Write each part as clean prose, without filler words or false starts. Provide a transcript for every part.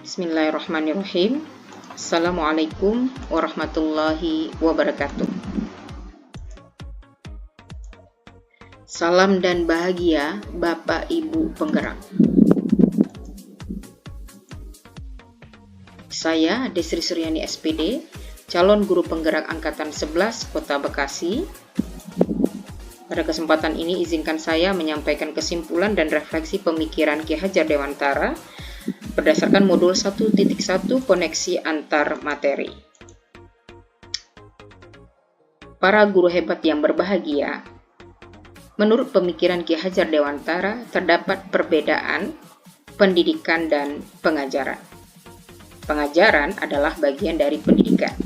Bismillahirrahmanirrahim. Assalamualaikum warahmatullahi wabarakatuh. Salam dan bahagia Bapak Ibu penggerak. Saya Desri Suryani SPD, calon guru penggerak angkatan 11 Kota Bekasi. Pada kesempatan ini izinkan saya menyampaikan kesimpulan dan refleksi pemikiran Ki Hajar Dewantara berdasarkan modul 1.1 koneksi antar materi. Para guru hebat yang berbahagia, menurut pemikiran Ki Hajar Dewantara terdapat perbedaan pendidikan dan pengajaran. Pengajaran adalah bagian dari pendidikan.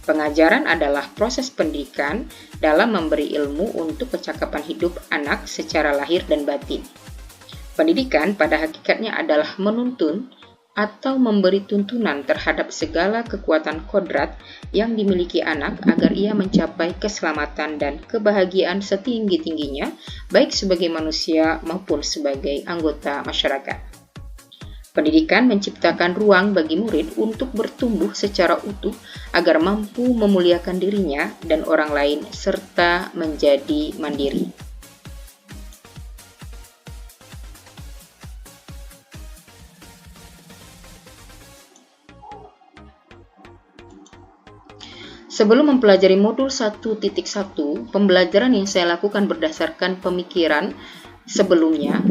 Pengajaran adalah proses pendidikan dalam memberi ilmu untuk kecakapan hidup anak secara lahir dan batin. Pendidikan pada hakikatnya adalah menuntun atau memberi tuntunan terhadap segala kekuatan kodrat yang dimiliki anak agar ia mencapai keselamatan dan kebahagiaan setinggi-tingginya, baik sebagai manusia maupun sebagai anggota masyarakat. Pendidikan menciptakan ruang bagi murid untuk bertumbuh secara utuh agar mampu memuliakan dirinya dan orang lain serta menjadi mandiri. Sebelum mempelajari modul 1.1, pembelajaran yang saya lakukan berdasarkan pemikiran sebelumnya.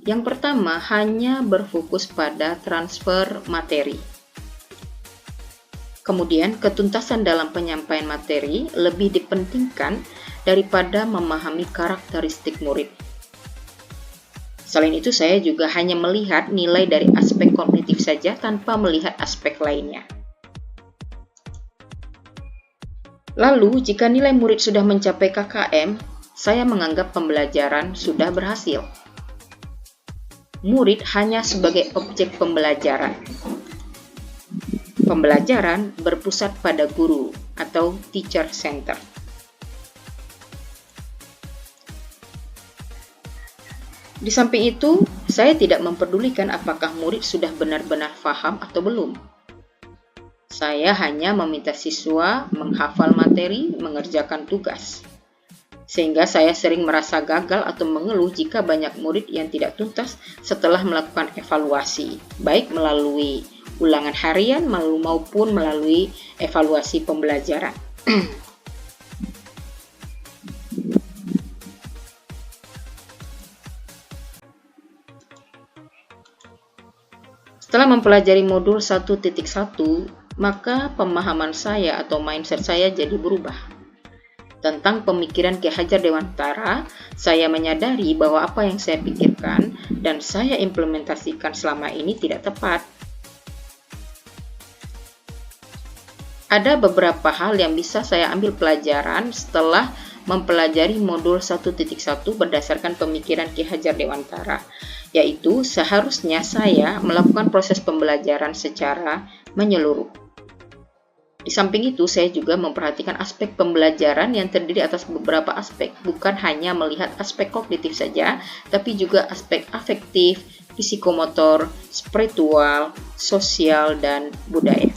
Yang pertama, hanya berfokus pada transfer materi. Kemudian, ketuntasan dalam penyampaian materi lebih dipentingkan daripada memahami karakteristik murid. Selain itu, saya juga hanya melihat nilai dari aspek kognitif saja tanpa melihat aspek lainnya. Lalu, jika nilai murid sudah mencapai KKM, saya menganggap pembelajaran sudah berhasil. Murid hanya sebagai objek pembelajaran. Pembelajaran berpusat pada guru atau teacher center. Di samping itu, saya tidak memperdulikan apakah murid sudah benar-benar paham atau belum. Saya hanya meminta siswa menghafal materi, mengerjakan tugas. Sehingga saya sering merasa gagal atau mengeluh jika banyak murid yang tidak tuntas setelah melakukan evaluasi, baik melalui ulangan harian maupun melalui evaluasi pembelajaran. Setelah mempelajari modul 1.1, maka pemahaman saya atau mindset saya jadi berubah. Tentang pemikiran Ki Hajar Dewantara, saya menyadari bahwa apa yang saya pikirkan dan saya implementasikan selama ini tidak tepat. Ada beberapa hal yang bisa saya ambil pelajaran setelah mempelajari modul 1.1 berdasarkan pemikiran Ki Hajar Dewantara, yaitu seharusnya saya melakukan proses pembelajaran secara menyeluruh. Di samping itu, saya juga memperhatikan aspek pembelajaran yang terdiri atas beberapa aspek, bukan hanya melihat aspek kognitif saja, tapi juga aspek afektif, psikomotor, spiritual, sosial, dan budaya.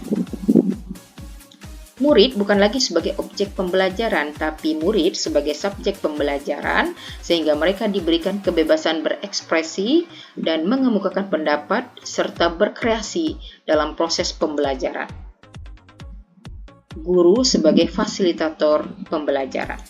Murid bukan lagi sebagai objek pembelajaran, tapi murid sebagai subjek pembelajaran, sehingga mereka diberikan kebebasan berekspresi dan mengemukakan pendapat, serta berkreasi dalam proses pembelajaran. Guru sebagai fasilitator pembelajaran.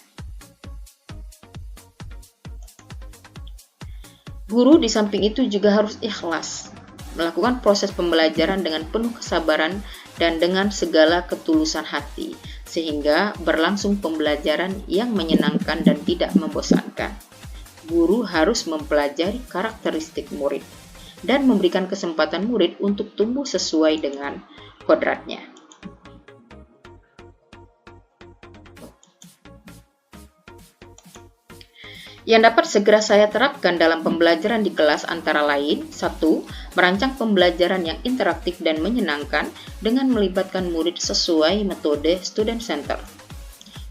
Guru di samping itu juga harus ikhlas, melakukan proses pembelajaran dengan penuh kesabaran dan dengan segala ketulusan hati, sehingga berlangsung pembelajaran yang menyenangkan dan tidak membosankan. Guru harus mempelajari karakteristik murid dan memberikan kesempatan murid untuk tumbuh sesuai dengan kodratnya. Yang dapat segera saya terapkan dalam pembelajaran di kelas antara lain: 1. Merancang pembelajaran yang interaktif dan menyenangkan dengan melibatkan murid sesuai metode student center.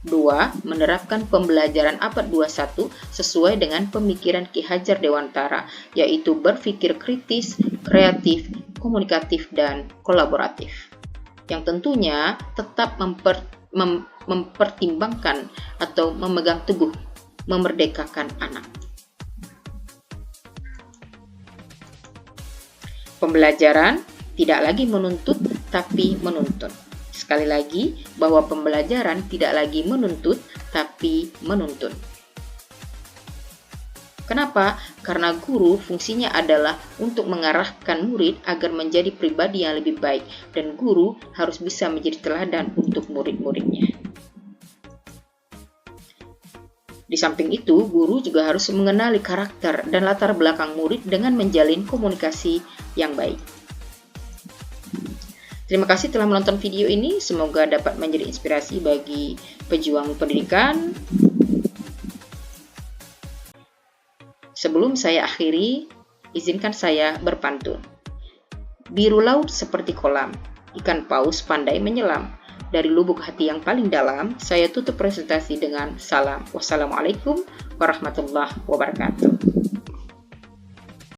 2. Menerapkan pembelajaran abad 21 sesuai dengan pemikiran Ki Hajar Dewantara, yaitu berpikir kritis, kreatif, komunikatif, dan kolaboratif. Yang tentunya tetap mempertimbangkan atau memegang teguh memerdekakan anak. Pembelajaran tidak lagi menuntut, tapi menuntun. Sekali lagi, bahwa pembelajaran tidak lagi menuntut, tapi menuntun. Kenapa? Karena guru fungsinya adalah untuk mengarahkan murid agar menjadi pribadi yang lebih baik, dan guru harus bisa menjadi teladan untuk murid-muridnya. Di samping itu, guru juga harus mengenali karakter dan latar belakang murid dengan menjalin komunikasi yang baik. Terima kasih telah menonton video ini, semoga dapat menjadi inspirasi bagi pejuang pendidikan. Sebelum saya akhiri, izinkan saya berpantun. Biru laut seperti kolam, ikan paus pandai menyelam. Dari lubuk hati yang paling dalam, saya tutup presentasi dengan salam. Wassalamualaikum warahmatullahi wabarakatuh.